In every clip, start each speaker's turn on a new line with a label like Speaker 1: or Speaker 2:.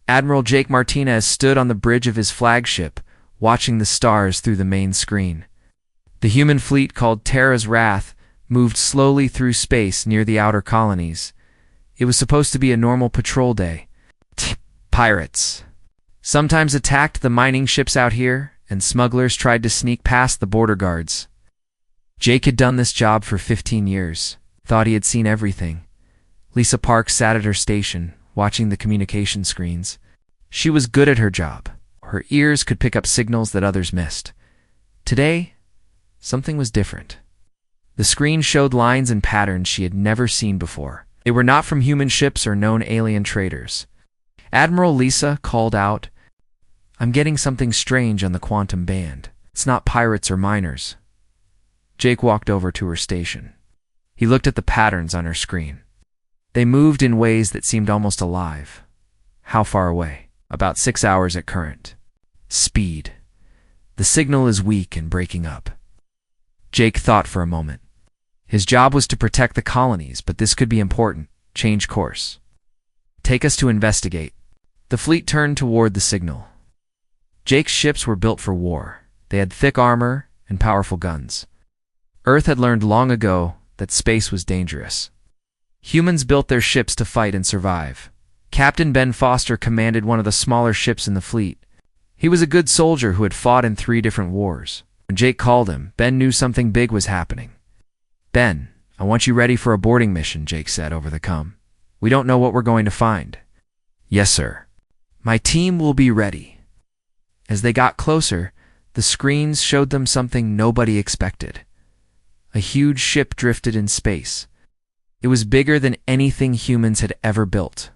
Speaker 1: Admiral Jake Martinez stood on the bridge of his flagship, watching the stars through the main screen. The human fleet called Terra's Wrath moved slowly through space near the outer colonies. It was supposed to be a normal patrol day. Pirates sometimes attacked the mining ships out here, and smugglers tried to sneak past the border guards. Jake had done this job for 15 years, thought he had seen everything. Lisa Park sat at her station, watching the communication screens. She was good at her job. Her ears could pick up signals that others missed. Today, something was different. The screen showed lines and patterns she had never seen before. They were not from human ships or known alien traders. Admiral Lisa called out, "I'm getting something strange on the quantum band. It's not pirates or miners." Jake walked over to her station. He looked at the patterns on her screen. They moved in ways that seemed almost alive. How far away? About 6 hours at current. Speed. The signal is weak and breaking up. Jake thought for a moment. His job was to protect the colonies, but this could be important. Change course. Take us to investigate. The fleet turned toward the signal. Jake's ships were built for war. They had thick armor and powerful guns. Earth had learned long ago that space was dangerous. Humans built their ships to fight and survive. Captain Ben Foster commanded one of the smaller ships in the fleet. He was a good soldier who had fought in 3 different wars. When Jake called him, Ben knew something big was happening. "Ben, I want you ready for a boarding mission," Jake said over the comm. "We don't know what we're going to find." "Yes, sir." "My team will be ready." As they got closer, the screens showed them something nobody expected. A huge ship drifted in space. It was bigger than anything humans had ever built.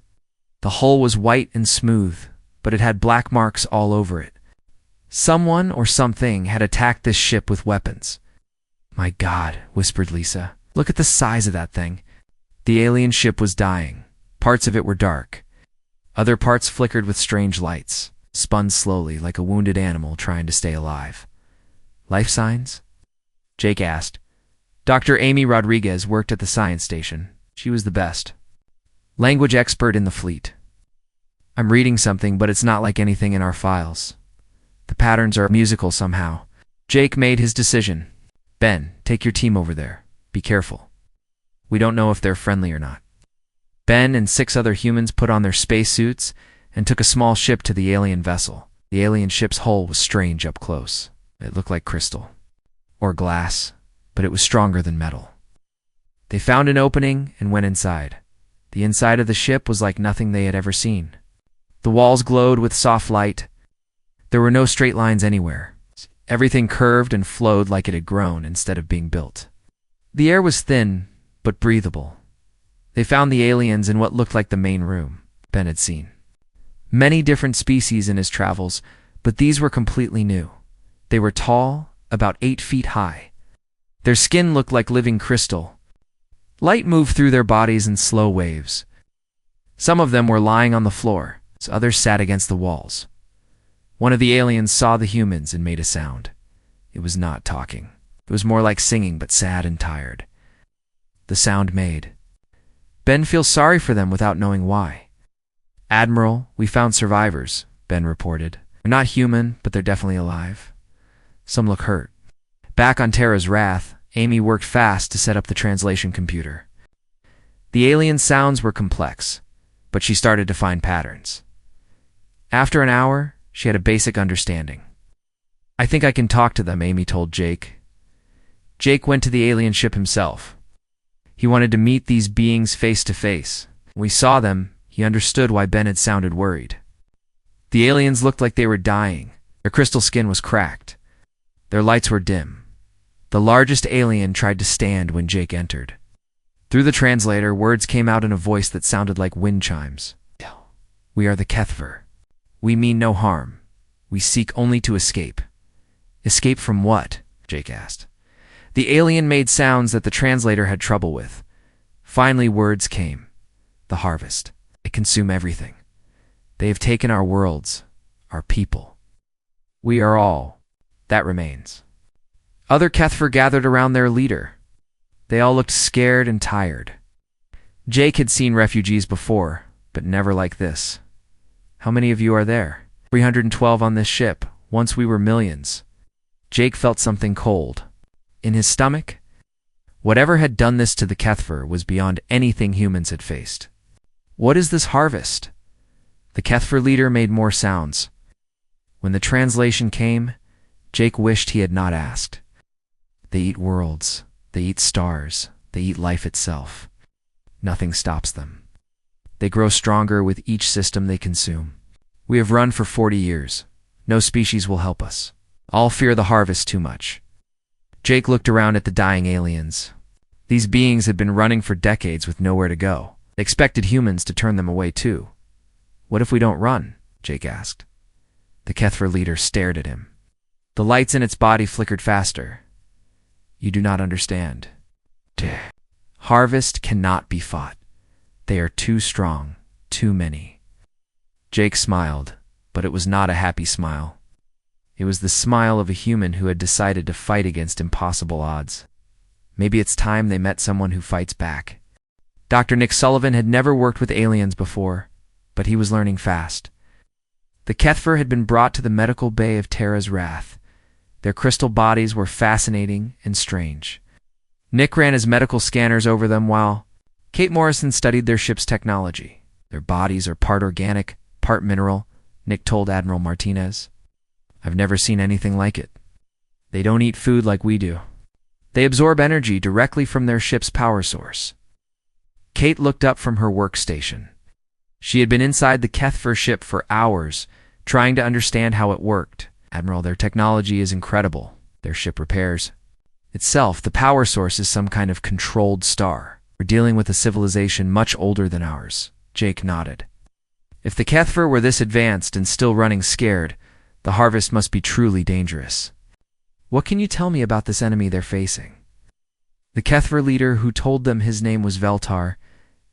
Speaker 1: The hull was white and smooth, but it had black marks all over it. Someone or something had attacked this ship with weapons. "My God," whispered Lisa. "Look at the size of that thing." The alien ship was dying. Parts of it were dark. Other parts flickered with strange lights, spun slowly like a wounded animal trying to stay alive. "Life signs?" Jake asked. Dr. Amy Rodriguez worked at the science station. She was the best. Language expert in the fleet. "I'm reading something, but it's not like anything in our files. The patterns are musical somehow." Jake made his decision. "Ben, take your team over there. Be careful. We don't know if they're friendly or not." Ben and 6 other humans put on their spacesuits and took a small ship to the alien vessel. The alien ship's hull was strange up close. It looked like crystal. Or glass, but it was stronger than metal. They found an opening and went inside. The inside of the ship was like nothing they had ever seen. The walls glowed with soft light. There were no straight lines anywhere. Everything curved and flowed like it had grown instead of being built. The air was thin, but breathable. They found the aliens in what looked like the main room Ben had seen. Many different species in his travels, but these were completely new. They were tall, about 8 feet high. Their skin looked like living crystal. Light moved through their bodies in slow waves. Some of them were lying on the floor, so others sat against the walls. One of the aliens saw the humans and made a sound. It was not talking. It was more like singing, but sad and tired. The sound made. Ben feels sorry for them without knowing why. "Admiral, we found survivors," Ben reported. "They're not human, but they're definitely alive. Some look hurt." Back on Terra's Wrath, Amy worked fast to set up the translation computer. The alien sounds were complex, but she started to find patterns. After an hour, she had a basic understanding. "I think I can talk to them," Amy told Jake. Jake went to the alien ship himself. He wanted to meet these beings face to face. When he saw them, he understood why Ben had sounded worried. The aliens looked like they were dying. Their crystal skin was cracked. Their lights were dim. The largest alien tried to stand when Jake entered. Through the translator, words came out in a voice that sounded like wind chimes. "We are the Kethver. We mean no harm. We seek only to escape." "Escape from what?" Jake asked. The alien made sounds that the translator had trouble with. Finally, words came. "The harvest. They consume everything. They have taken our worlds, our people. We are all that remains." Other Kethver gathered around their leader. They all looked scared and tired. Jake had seen refugees before, but never like this. How many of you are there? 312 on this ship. Once we were millions. Jake felt something cold. In his stomach? Whatever had done this to the Kethver was beyond anything humans had faced. What is this harvest? The Kethver leader made more sounds. When the translation came, Jake wished he had not asked. They eat worlds. They eat stars. They eat life itself. Nothing stops them. They grow stronger with each system they consume. We have run for 40 years. No species will help us. All fear the harvest too much. Jake looked around at the dying aliens. These beings had been running for decades with nowhere to go. They expected humans to turn them away too. What if we don't run? Jake asked. The Kethver leader stared at him. The lights in its body flickered faster. You do not understand. Harvest cannot be fought. They are too strong, too many. Jake smiled, but it was not a happy smile. It was the smile of a human who had decided to fight against impossible odds. Maybe it's time they met someone who fights back. Dr. Nick Sullivan had never worked with aliens before, but he was learning fast. The Kethver had been brought to the medical bay of Terra's Wrath. Their crystal bodies were fascinating and strange. Nick ran his medical scanners over them while Kate Morrison studied their ship's technology. Their bodies are part organic, part mineral, Nick told Admiral Martinez. I've never seen anything like it. They don't eat food like we do. They absorb energy directly from their ship's power source. Kate looked up from her workstation. She had been inside the Kethver ship for hours, trying to understand how it worked. Admiral, their technology is incredible. Their ship repairs itself. The power source is some kind of controlled star. We're dealing with a civilization much older than ours. Jake nodded. If the Kethver were this advanced and still running scared, the harvest must be truly dangerous. What can you tell me about this enemy they're facing? The Kethver leader, who told them his name was Veltar,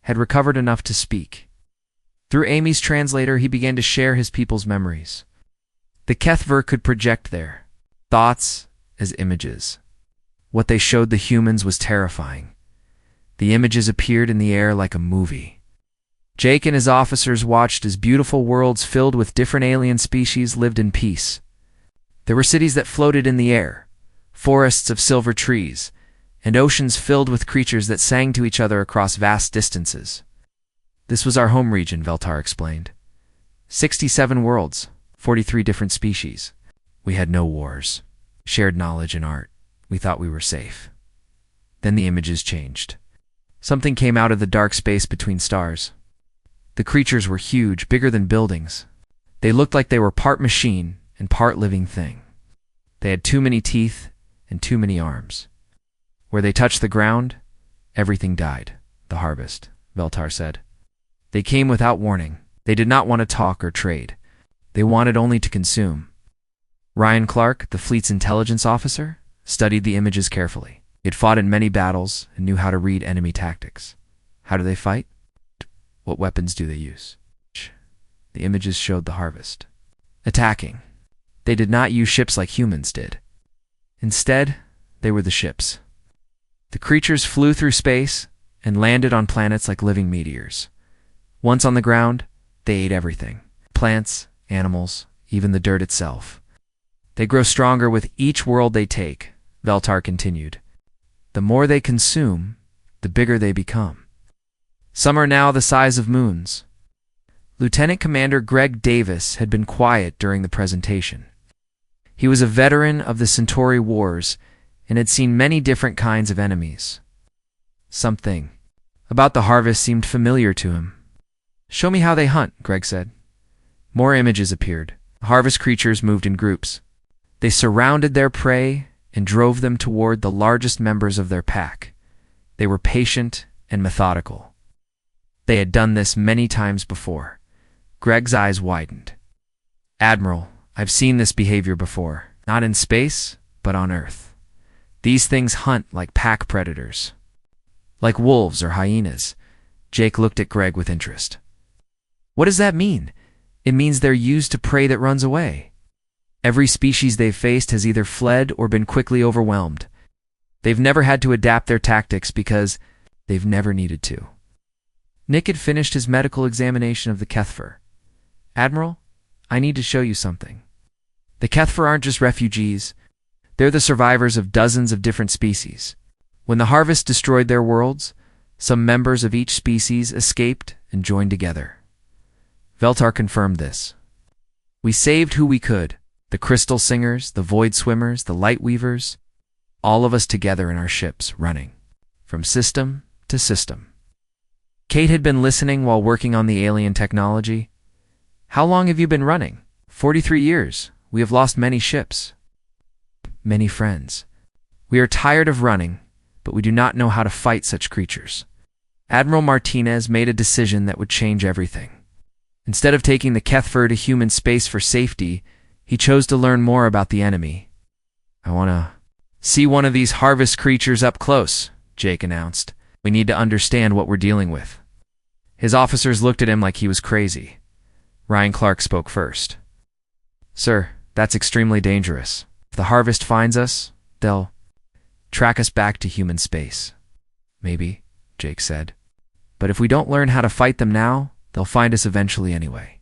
Speaker 1: had recovered enough to speak. Through Amy's translator, he began to share his people's memories. The Kethver could project their thoughts as images. What they showed the humans was terrifying. The images appeared in the air like a movie. Jake and his officers watched as beautiful worlds filled with different alien species lived in peace. There were cities that floated in the air, forests of silver trees, and oceans filled with creatures that sang to each other across vast distances. This was our home region, Veltar explained. 67 worlds, 43 different species. We had no wars, shared knowledge and art. We thought we were safe. Then the images changed. Something came out of the dark space between stars. The creatures were huge, bigger than buildings. They looked like they were part machine and part living thing. They had too many teeth and too many arms. Where they touched the ground, everything died. The harvest, Veltar said. They came without warning. They did not want to talk or trade. They wanted only to consume. Ryan Clark, the fleet's intelligence officer, studied the images carefully. He had fought in many battles and knew how to read enemy tactics. How do they fight? What weapons do they use? The images showed the harvest. Attacking. They did not use ships like humans did. Instead, they were the ships. The creatures flew through space and landed on planets like living meteors. Once on the ground, they ate everything. Plants, animals, even the dirt itself. They grow stronger with each world they take, Veltar continued. The more they consume, the bigger they become. Some are now the size of moons. Lieutenant Commander Greg Davis had been quiet during the presentation. He was a veteran of the Centauri Wars and had seen many different kinds of enemies. Something about the harvest seemed familiar to him. Show me how they hunt, Greg said. More images appeared. Harvest creatures moved in groups. They surrounded their prey and drove them toward the largest members of their pack. They were patient and methodical. They had done this many times before. Greg's eyes widened. Admiral, I've seen this behavior before. Not in space, but on Earth. These things hunt like pack predators. Like wolves or hyenas. Jake looked at Greg with interest. What does that mean? It means they're used to prey that runs away. Every species they've faced has either fled or been quickly overwhelmed. They've never had to adapt their tactics because they've never needed to. Nick had finished his medical examination of the Kethver. Admiral, I need to show you something. The Kethfer aren't just refugees. They're the survivors of dozens of different species. When the harvest destroyed their worlds, some members of each species escaped and joined together. Veltar confirmed this. We saved who we could, the Crystal Singers, the Void Swimmers, the Light Weavers, all of us together in our ships, running from system to system. Kate had been listening while working on the alien technology. How long have you been running? 43 years. We have lost many ships, many friends. We are tired of running, but we do not know how to fight such creatures. Admiral Martinez made a decision that would change everything. Instead of taking the Kethfer to human space for safety, he chose to learn more about the enemy. I want to see one of these harvest creatures up close, Jake announced. We need to understand what we're dealing with. His officers looked at him like he was crazy. Ryan Clark spoke first. Sir, that's extremely dangerous. If the harvest finds us, they'll track us back to human space. Maybe, Jake said. But if we don't learn how to fight them now, they'll find us eventually anyway.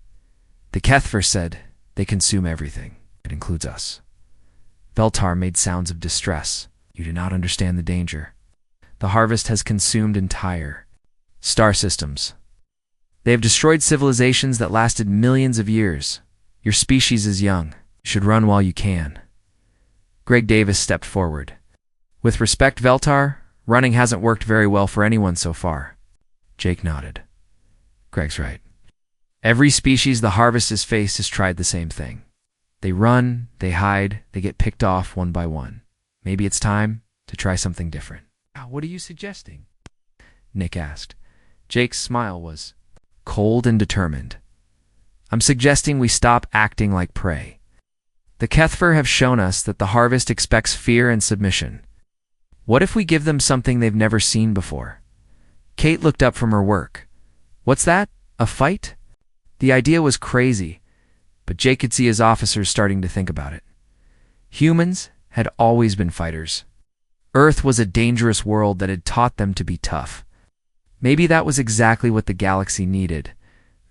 Speaker 1: The Kethfer said they consume everything. It includes us. Veltar made sounds of distress. You do not understand the danger. The harvest has consumed entire star systems. They have destroyed civilizations that lasted millions of years. Your species is young. You should run while you can. Greg Davis stepped forward. With respect, Veltar, running hasn't worked very well for anyone so far. Jake nodded. Greg's right. Every species the harvest has faced has tried the same thing. They run, they hide, they get picked off one by one. Maybe it's time to try something different. What are you suggesting? Nick asked. Jake's smile was cold and determined. I'm suggesting we stop acting like prey. The Kethfer have shown us that the harvest expects fear and submission. What if we give them something they've never seen before? Kate looked up from her work. What's that? A fight? The idea was crazy, but Jake could see his officers starting to think about it. Humans had always been fighters. Earth was a dangerous world that had taught them to be tough. Maybe that was exactly what the galaxy needed.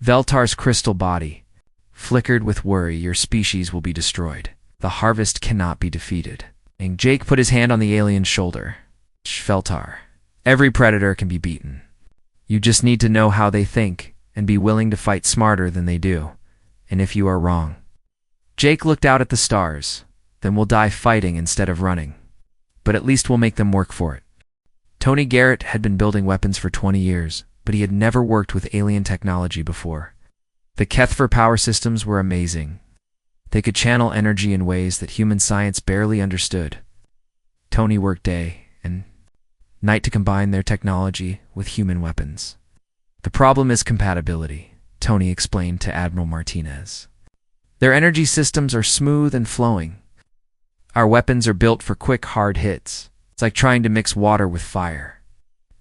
Speaker 1: Veltar's crystal body flickered with worry. Your species will be destroyed. The harvest cannot be defeated. And Jake put his hand on the alien's shoulder. Veltar, every predator can be beaten. You just need to know how they think and be willing to fight smarter than they do. And if you are wrong. Jake looked out at the stars. Then we'll die fighting instead of running. But at least we'll make them work for it. Tony Garrett had been building weapons for 20 years, but he had never worked with alien technology before. The Kethfer power systems were amazing. They could channel energy in ways that human science barely understood. Tony worked day and night to combine their technology with human weapons. The problem is compatibility, Tony explained to Admiral Martinez. Their energy systems are smooth and flowing. Our weapons are built for quick, hard hits. It's like trying to mix water with fire.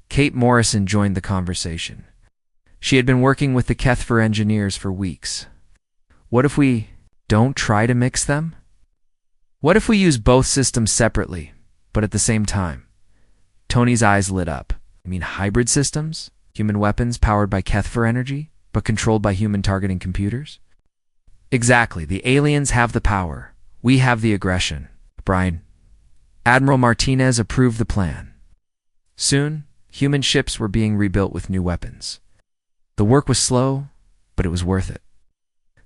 Speaker 1: Kate Morrison joined the conversation. She had been working with the Kethfer engineers for weeks. What if we don't try to mix them? What if we use both systems separately, but at the same time? Tony's eyes lit up. You mean hybrid systems? Human weapons powered by Kethfer energy, but controlled by human targeting computers? Exactly. The aliens have the power. We have the aggression. Brian. Admiral Martinez approved the plan. Soon, human ships were being rebuilt with new weapons. The work was slow, but it was worth it.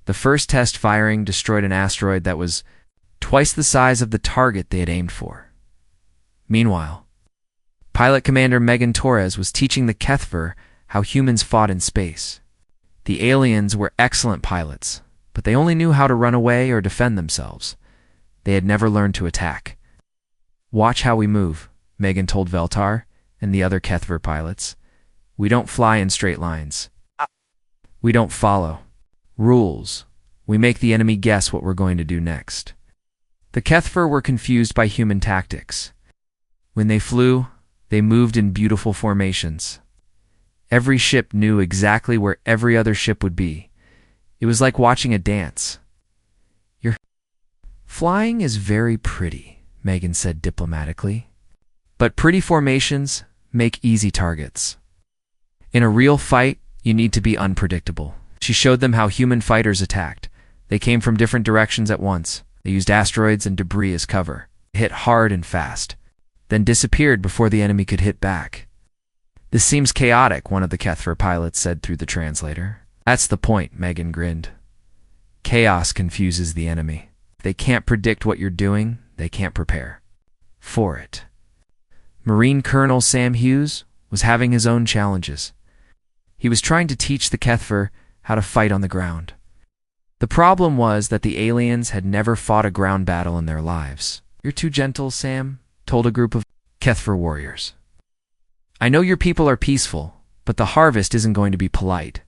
Speaker 1: The first test firing destroyed an asteroid that was twice the size of the target they had aimed for. Meanwhile, Pilot Commander Megan Torres was teaching the Kethfer how humans fought in space. The aliens were excellent pilots, but they only knew how to run away or defend themselves. They had never learned to attack. Watch how we move, Megan told Veltar and the other Kethver pilots. We don't fly in straight lines. We don't follow rules. We make the enemy guess what we're going to do next. The Kethver were confused by human tactics. When they flew, they moved in beautiful formations. Every ship knew exactly where every other ship would be. It was like watching a dance. Your flying is very pretty, Megan said diplomatically. But pretty formations make easy targets. In a real fight, you need to be unpredictable. She showed them how human fighters attacked. They came from different directions at once. They used asteroids and debris as cover. They hit hard and fast, then disappeared before the enemy could hit back. "This seems chaotic," one of the Kethver pilots said through the translator. "That's the point," Megan grinned. "Chaos confuses the enemy. If they can't predict what you're doing, they can't prepare for it." Marine Colonel Sam Hughes was having his own challenges. He was trying to teach the Kethver how to fight on the ground. The problem was that the aliens had never fought a ground battle in their lives. "You're too gentle," Sam told a group of Kethver warriors. "I know your people are peaceful, but the harvest isn't going to be polite.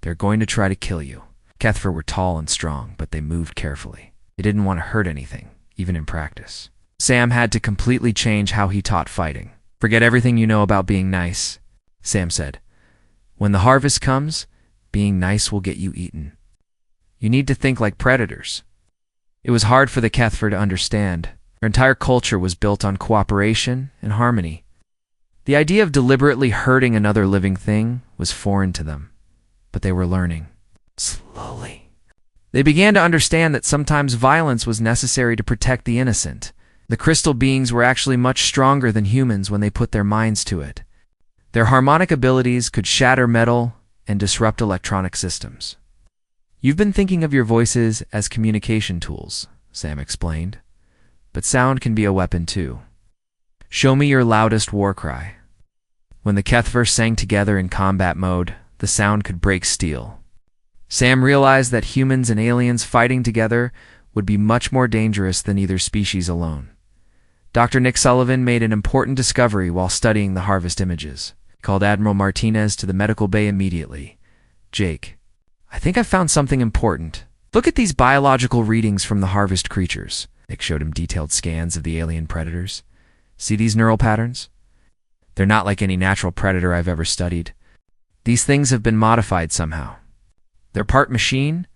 Speaker 1: They're going to try to kill you." Kethver were tall and strong, but they moved carefully. They didn't want to hurt anything, even in practice. Sam had to completely change how he taught fighting. "Forget everything you know about being nice," Sam said. "When the harvest comes, being nice will get you eaten. You need to think like predators." It was hard for the Kethver to understand. Their entire culture was built on cooperation and harmony. The idea of deliberately hurting another living thing was foreign to them, but they were learning. Slowly, they began to understand that sometimes violence was necessary to protect the innocent. The crystal beings were actually much stronger than humans when they put their minds to it. Their harmonic abilities could shatter metal and disrupt electronic systems. "You've been thinking of your voices as communication tools," Sam explained. "But sound can be a weapon too. Show me your loudest war cry." When the Kethver sang together in combat mode, the sound could break steel. Sam realized that humans and aliens fighting together would be much more dangerous than either species alone. Dr. Nick Sullivan made an important discovery while studying the harvest images. He called Admiral Martinez to the medical bay immediately. "Jake, I think I've found something important. Look at these biological readings from the harvest creatures." Nick showed him detailed scans of the alien predators. "See these neural patterns? They're not like any natural predator I've ever studied. These things have been modified somehow. They're part machine,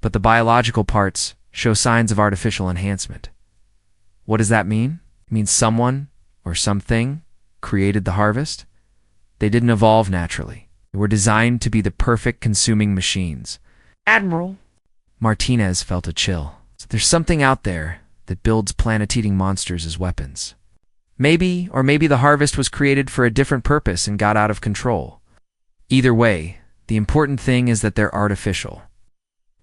Speaker 1: but the biological parts show signs of artificial enhancement." "What does that mean?" "It means someone or something created the harvest. They didn't evolve naturally. They were designed to be the perfect consuming machines."
Speaker 2: "Admiral."
Speaker 1: Martinez felt a chill. "So there's something out there that builds planet-eating monsters as weapons. Maybe the harvest was created for a different purpose and got out of control. Either way, the important thing is that they're artificial.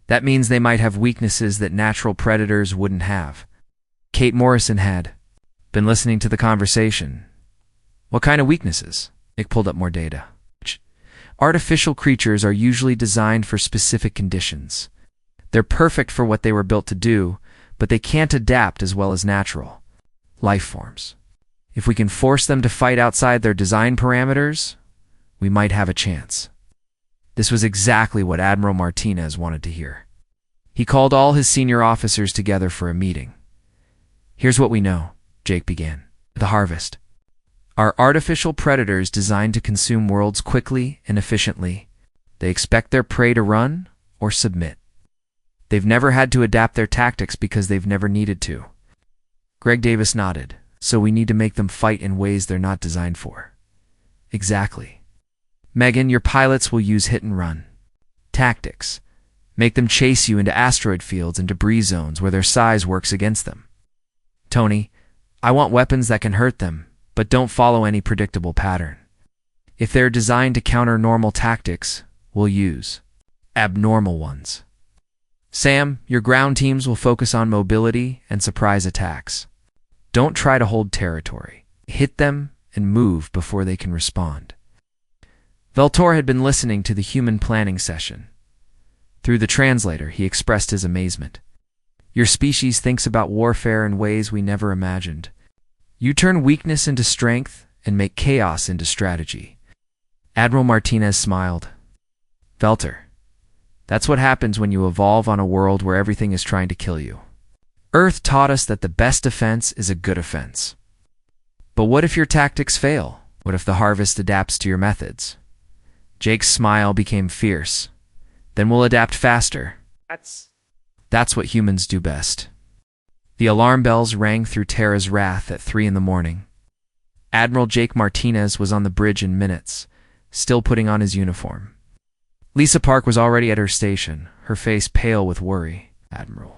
Speaker 1: That means they might have weaknesses that natural predators wouldn't have." Kate Morrison had been listening to the conversation. "What kind of weaknesses?" Nick pulled up more data. "Artificial creatures are usually designed for specific conditions. They're perfect for what they were built to do, but they can't adapt as well as natural life forms. If we can force them to fight outside their design parameters, we might have a chance." This was exactly what Admiral Martinez wanted to hear. He called all his senior officers together for a meeting. "Here's what we know," Jake began. "The harvest are artificial predators designed to consume worlds quickly and efficiently. They expect their prey to run or submit. They've never had to adapt their tactics because they've never needed to." Greg Davis nodded. "So we need to make them fight in ways they're not designed for." "Exactly. Megan, your pilots will use hit and run tactics. Make them chase you into asteroid fields and debris zones where their size works against them. Tony, I want weapons that can hurt them, but don't follow any predictable pattern. If they're designed to counter normal tactics, we'll use abnormal ones. Sam, your ground teams will focus on mobility and surprise attacks. Don't try to hold territory. Hit them and move before they can respond." Veltor had been listening to the human planning session. Through the translator, he expressed his amazement. "Your species thinks about warfare in ways we never imagined. You turn weakness into strength and make chaos into strategy." Admiral Martinez smiled. "Veltor, that's what happens when you evolve on a world where everything is trying to kill you. Earth taught us that the best defense is a good offense. But what if your tactics fail? What if the harvest adapts to your methods?" Jake's smile became fierce. "Then we'll adapt faster. That's what humans do best." The alarm bells rang through Terra's wrath at 3 a.m. Admiral Jake Martinez was on the bridge in minutes, still putting on his uniform. Lisa Park was already at her station, her face pale with worry. Admiral.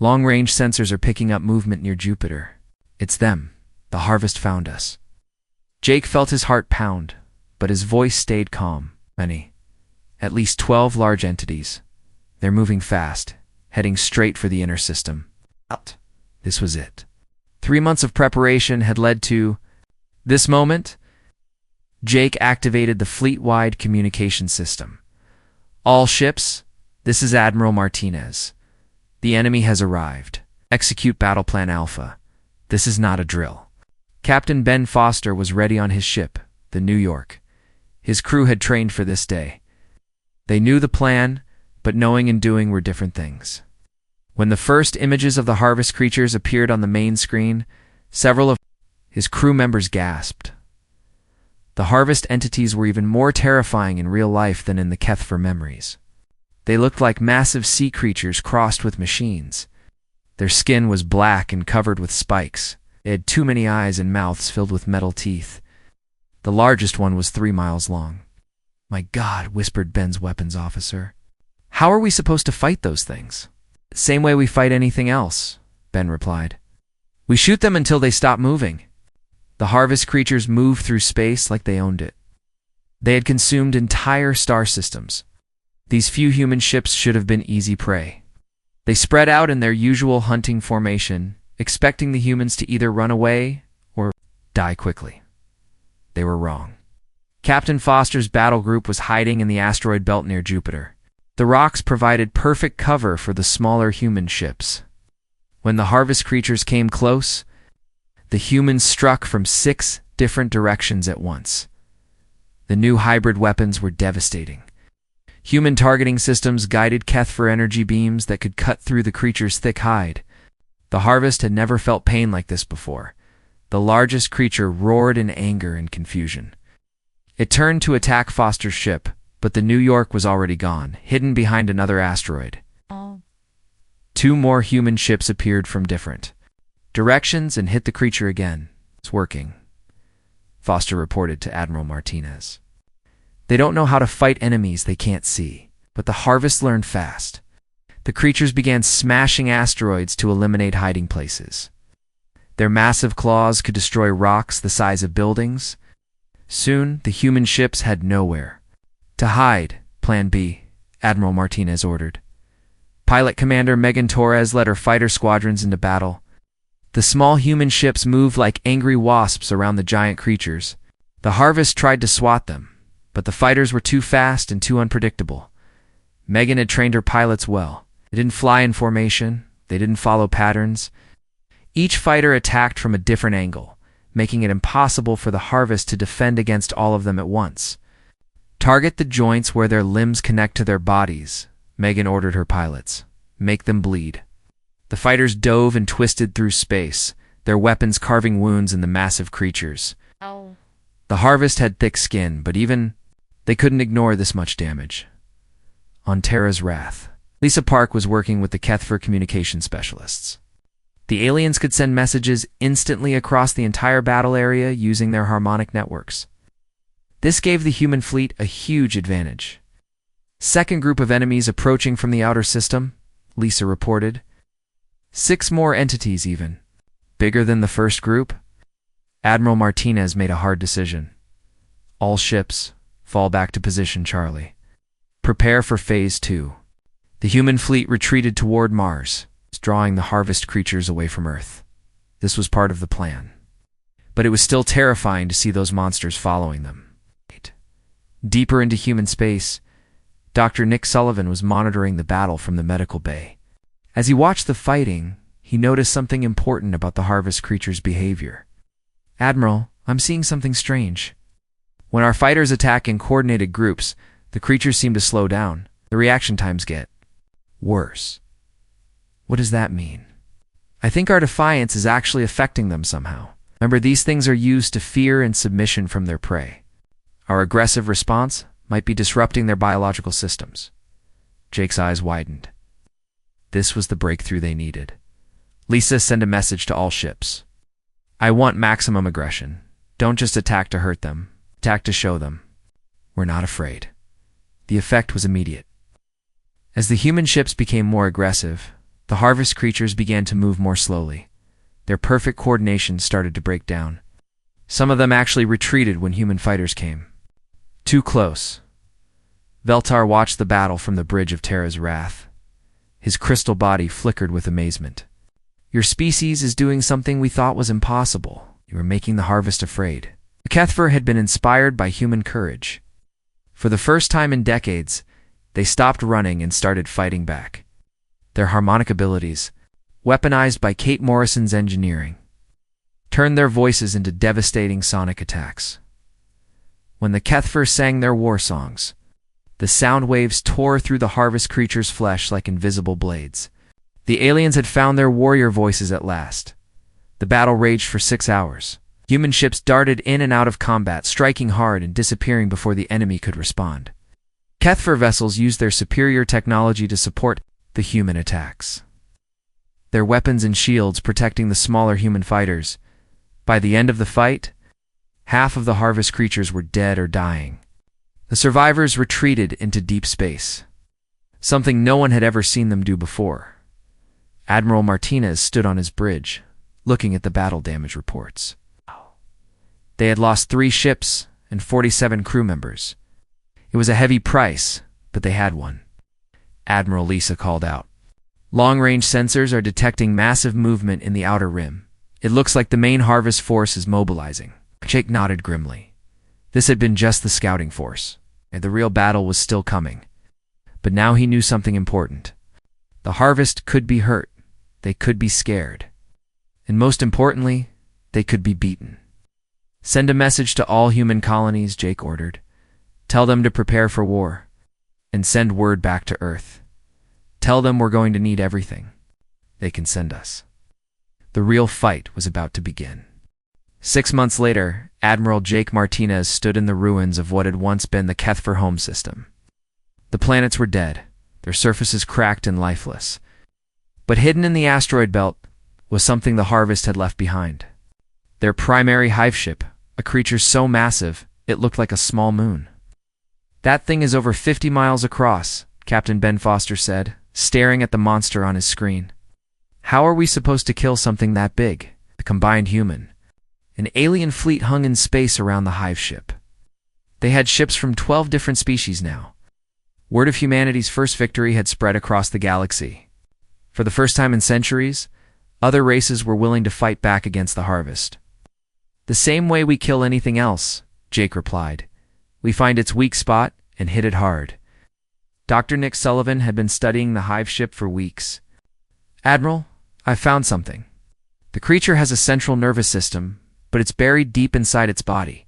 Speaker 1: Long-range sensors are picking up movement near Jupiter. It's them. The harvest found us. Jake felt his heart pound, but his voice stayed calm. Many. At least 12 large entities. They're moving fast, heading straight for the inner system. Out. This was it. 3 months of preparation had led to this moment. Jake activated the fleet-wide communication system. All ships, this is Admiral Martinez. The enemy has arrived. Execute Battle Plan Alpha. This is not a drill. Captain Ben Foster was ready on his ship, the New York. His crew had trained for this day. They knew the plan, but knowing and doing were different things. When the first images of the harvest creatures appeared on the main screen, several of his crew members gasped. The harvest entities were even more terrifying in real life than in the Kethfer memories. They looked like massive sea creatures crossed with machines. Their skin was black and covered with spikes. They had too many eyes and mouths filled with metal teeth. The largest one was 3 miles long. "My God," whispered Ben's weapons officer. "How are we supposed to fight those things?" "Same way we fight anything else," Ben replied. "We shoot them until they stop moving." The harvest creatures moved through space like they owned it. They had consumed entire star systems. These few human ships should have been easy prey. They spread out in their usual hunting formation, expecting the humans to either run away or die quickly. They were wrong. Captain Foster's battle group was hiding in the asteroid belt near Jupiter. The rocks provided perfect cover for the smaller human ships. When the harvest creatures came close, the humans struck from 6 different directions at once. The new hybrid weapons were devastating. Human targeting systems guided Kethfer energy beams that could cut through the creature's thick hide. The harvest had never felt pain like this before. The largest creature roared in anger and confusion. It turned to attack Foster's ship, but the New York was already gone, hidden behind another asteroid. 2 more human ships appeared from different directions and hit the creature again. "It's working," Foster reported to Admiral Martinez. "They don't know how to fight enemies they can't see, but the harvest learned fast." The creatures began smashing asteroids to eliminate hiding places. Their massive claws could destroy rocks the size of buildings. Soon, the human ships had nowhere to hide. Plan B, Admiral Martinez ordered. Pilot Commander Megan Torres led her fighter squadrons into battle. The small human ships moved like angry wasps around the giant creatures. The harvest tried to swat them, but the fighters were too fast and too unpredictable. Megan had trained her pilots well. They didn't fly in formation. They didn't follow patterns. Each fighter attacked from a different angle, making it impossible for the harvest to defend against all of them at once. "Target the joints where their limbs connect to their bodies," Megan ordered her pilots. "Make them bleed." The fighters dove and twisted through space, their weapons carving wounds in the massive creatures.
Speaker 2: Ow.
Speaker 1: The harvest had thick skin, but even they couldn't ignore this much damage. On Terra's wrath, Lisa Park was working with the Kethfer communication specialists. The aliens could send messages instantly across the entire battle area using their harmonic networks. This gave the human fleet a huge advantage. "Second group of enemies approaching from the outer system," Lisa reported. 6 more entities even. Bigger than the first group? Admiral Martinez made a hard decision. "All ships, fall back to position, Charlie. Prepare for Phase 2. The human fleet retreated toward Mars, drawing the harvest creatures away from Earth. This was part of the plan. But it was still terrifying to see those monsters following them. Deeper into human space, Dr. Nick Sullivan was monitoring the battle from the medical bay. As he watched the fighting, he noticed something important about the harvest creature's behavior. "Admiral, I'm seeing something strange. When our fighters attack in coordinated groups, the creatures seem to slow down. The reaction times get worse." "What does that mean?" "I think our defiance is actually affecting them somehow. Remember, these things are used to fear and submission from their prey. Our aggressive response might be disrupting their biological systems." Jake's eyes widened. This was the breakthrough they needed. "Lisa, send a message to all ships. I want maximum aggression. Don't just attack to hurt them. Attack to show them we're not afraid." The effect was immediate. As the human ships became more aggressive, the harvest creatures began to move more slowly. Their perfect coordination started to break down. Some of them actually retreated when human fighters came. Too close. Veltar watched the battle from the bridge of Terra's wrath. His crystal body flickered with amazement. Your species is doing something we thought was impossible. You are making the harvest afraid. The Kethver had been inspired by human courage. For the first time in decades, they stopped running and started fighting back. Their harmonic abilities, weaponized by Kate Morrison's engineering, turned their voices into devastating sonic attacks. When the Kethver sang their war songs, the sound waves tore through the harvest creature's flesh like invisible blades. The aliens had found their warrior voices at last. The battle raged for 6 hours. Human ships darted in and out of combat, striking hard and disappearing before the enemy could respond. Kethver vessels used their superior technology to support the human attacks, their weapons and shields protecting the smaller human fighters. By the end of the fight, half of the harvest creatures were dead or dying. The survivors retreated into deep space, something no one had ever seen them do before. Admiral Martinez stood on his bridge, looking at the battle damage reports. They had lost 3 ships and 47 crew members. It was a heavy price, but they had one. Admiral Lisa called out. Long-range sensors are detecting massive movement in the outer rim. It looks like the main harvest force is mobilizing. Jake nodded grimly. This had been just the scouting force, and the real battle was still coming. But now he knew something important. The harvest could be hurt. They could be scared. And most importantly, they could be beaten. Send a message to all human colonies, Jake ordered. Tell them to prepare for war. And send word back to Earth. Tell them we're going to need everything they can send us. The real fight was about to begin. 6 months later, Admiral Jake Martinez stood in the ruins of what had once been the Kethver home system. The planets were dead, their surfaces cracked and lifeless. But hidden in the asteroid belt was something the harvest had left behind. Their primary hive ship, a creature so massive it looked like a small moon. That thing is over 50 miles across, Captain Ben Foster said, staring at the monster on his screen. How are we supposed to kill something that big? The combined human. An alien fleet hung in space around the hive ship. They had ships from 12 different species now. Word of humanity's first victory had spread across the galaxy. For the first time in centuries, other races were willing to fight back against the harvest. The same way we kill anything else, Jake replied. We find its weak spot and hit it hard. Dr. Nick Sullivan had been studying the hive ship for weeks. Admiral, I found something. The creature has a central nervous system, but it's buried deep inside its body.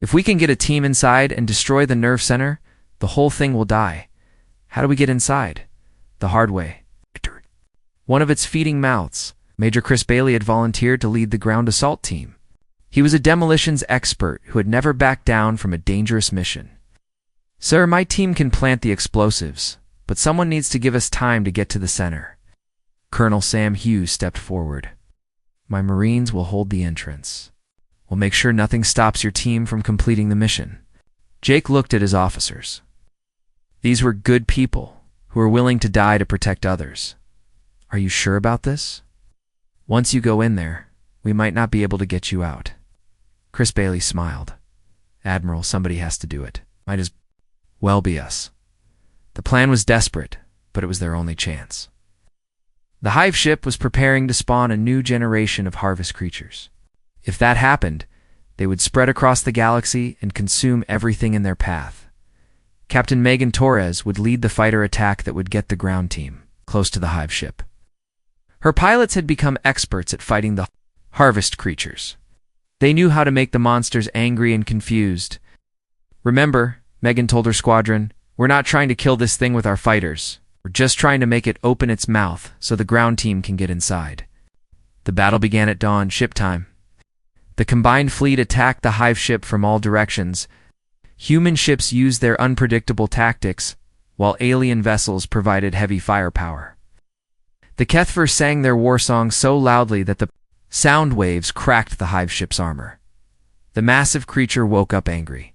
Speaker 1: If we can get a team inside and destroy the nerve center, the whole thing will die. How do we get inside? The hard way. One of its feeding mouths, Major Chris Bailey, had volunteered to lead the ground assault team. He was a demolitions expert who had never backed down from a dangerous mission. Sir, my team can plant the explosives, but someone needs to give us time to get to the center. Colonel Sam Hughes stepped forward. My Marines will hold the entrance. We'll make sure nothing stops your team from completing the mission. Jake looked at his officers. These were good people who were willing to die to protect others. Are you sure about this? Once you go in there, we might not be able to get you out. Chris Bailey smiled. Admiral, somebody has to do it. Might as well be us. The plan was desperate, but it was their only chance. The hive ship was preparing to spawn a new generation of harvest creatures. If that happened, they would spread across the galaxy and consume everything in their path. Captain Megan Torres would lead the fighter attack that would get the ground team close to the hive ship. Her pilots had become experts at fighting the harvest creatures. They knew how to make the monsters angry and confused. Remember, Megan told her squadron, we're not trying to kill this thing with our fighters. We're just trying to make it open its mouth so the ground team can get inside. The battle began at dawn, ship time. The combined fleet attacked the hive ship from all directions. Human ships used their unpredictable tactics, while alien vessels provided heavy firepower. The Kethver sang their war song so loudly that the sound waves cracked the hive ship's armor. The massive creature woke up angry.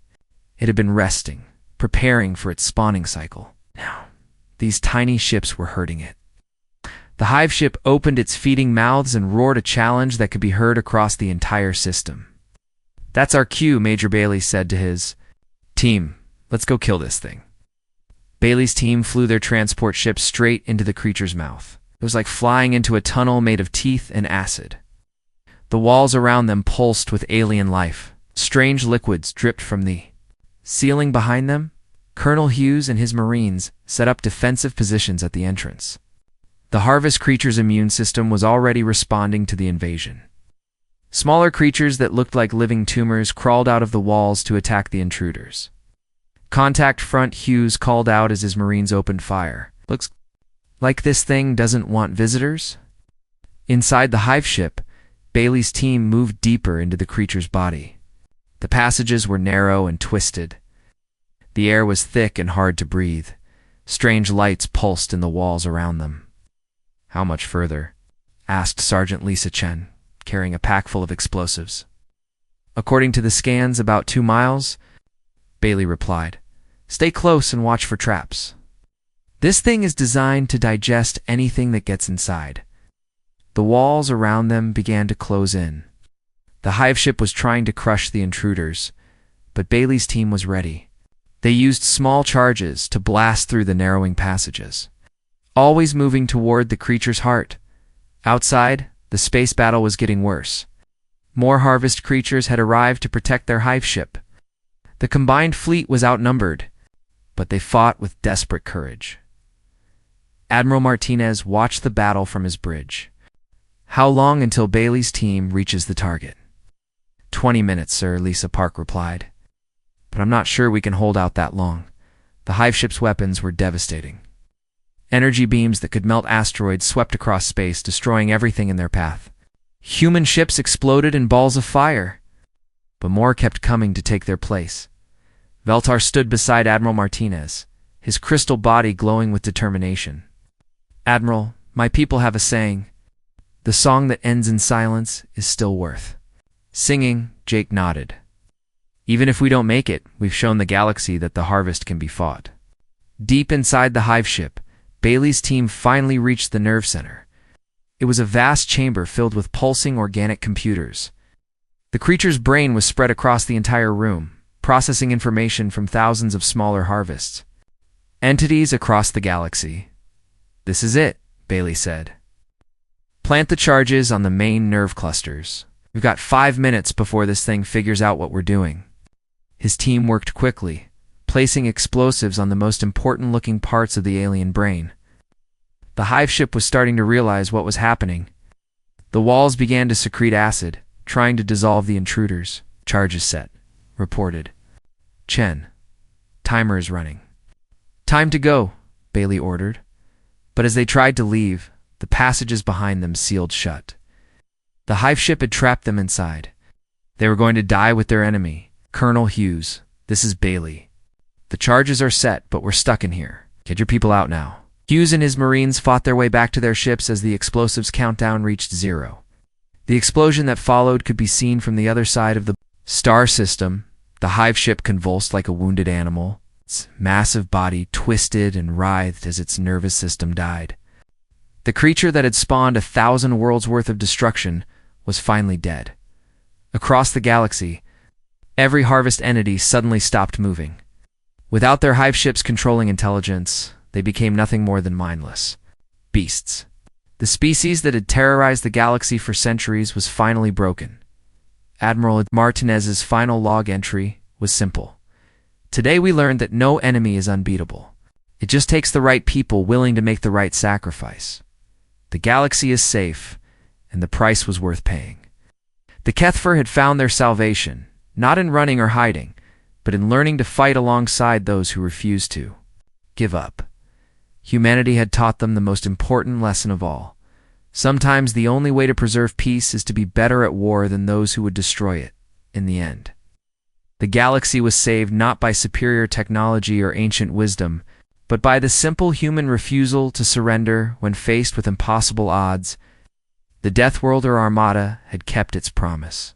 Speaker 1: It had been resting, preparing for its spawning cycle. Now, these tiny ships were hurting it. The hive ship opened its feeding mouths and roared a challenge that could be heard across the entire system. "That's our cue," Major Bailey said to his team. "Let's go kill this thing." Bailey's team flew their transport ship straight into the creature's mouth. It was like flying into a tunnel made of teeth and acid. The walls around them pulsed with alien life. Strange liquids dripped from the ceiling behind them. Colonel Hughes and his Marines set up defensive positions at the entrance. The harvest creature's immune system was already responding to the invasion. Smaller creatures that looked like living tumors crawled out of the walls to attack the intruders. "Contact front," Hughes called out as his Marines opened fire. "Looks like this thing doesn't want visitors?" Inside the hive ship, Bailey's team moved deeper into the creature's body. The passages were narrow and twisted. The air was thick and hard to breathe. Strange lights pulsed in the walls around them. "How much further?" asked Sergeant Lisa Chen, carrying a pack full of explosives. "According to the scans, about 2 miles, Bailey replied. "Stay close and watch for traps. This thing is designed to digest anything that gets inside." The walls around them began to close in. The hive ship was trying to crush the intruders, but Bailey's team was ready. They used small charges to blast through the narrowing passages, always moving toward the creature's heart. Outside, the space battle was getting worse. More harvest creatures had arrived to protect their hive ship. The combined fleet was outnumbered, but they fought with desperate courage. Admiral Martinez watched the battle from his bridge. "How long until Bailey's team reaches the target?" 20 minutes, sir," Lisa Park replied. "But I'm not sure we can hold out that long." The hive ship's weapons were devastating. Energy beams that could melt asteroids swept across space, destroying everything in their path. Human ships exploded in balls of fire, but more kept coming to take their place. Veltar stood beside Admiral Martinez, his crystal body glowing with determination. "Admiral, my people have a saying. The song that ends in silence is still worth singing." Jake nodded. "Even if we don't make it, we've shown the galaxy that the harvest can be fought." Deep inside the hive ship, Bailey's team finally reached the nerve center. It was a vast chamber filled with pulsing organic computers. The creature's brain was spread across the entire room, processing information from thousands of smaller harvests. Entities across the galaxy. "This is it," Bailey said. "Plant the charges on the main nerve clusters. We've got 5 minutes before this thing figures out what we're doing." His team worked quickly, placing explosives on the most important-looking parts of the alien brain. The hive ship was starting to realize what was happening. The walls began to secrete acid, trying to dissolve the intruders. "Charges set," reported Chen. "Timer is running." "Time to go," Bailey ordered. But as they tried to leave, the passages behind them sealed shut. The hive ship had trapped them inside. They were going to die with their enemy. "Colonel Hughes, this is Bailey. The charges are set, but we're stuck in here. Get your people out now." Hughes and his Marines fought their way back to their ships as the explosives countdown reached 0. The explosion that followed could be seen from the other side of the star system. The hive ship convulsed like a wounded animal. Its massive body twisted and writhed as its nervous system died. The creature that had spawned 1,000 worlds worth of destruction was finally dead. Across the galaxy, every harvest entity suddenly stopped moving. Without their hive ship's controlling intelligence, they became nothing more than mindless beasts. The species that had terrorized the galaxy for centuries was finally broken. Admiral Martinez's final log entry was simple. "Today we learned that no enemy is unbeatable. It just takes the right people willing to make the right sacrifice. The galaxy is safe, and the price was worth paying." The Kethfer had found their salvation, not in running or hiding, but in learning to fight alongside those who refused to give up. Humanity had taught them the most important lesson of all. Sometimes the only way to preserve peace is to be better at war than those who would destroy it in the end. The galaxy was saved not by superior technology or ancient wisdom, but by the simple human refusal to surrender when faced with impossible odds. The Deathworlder Armada had kept its promise.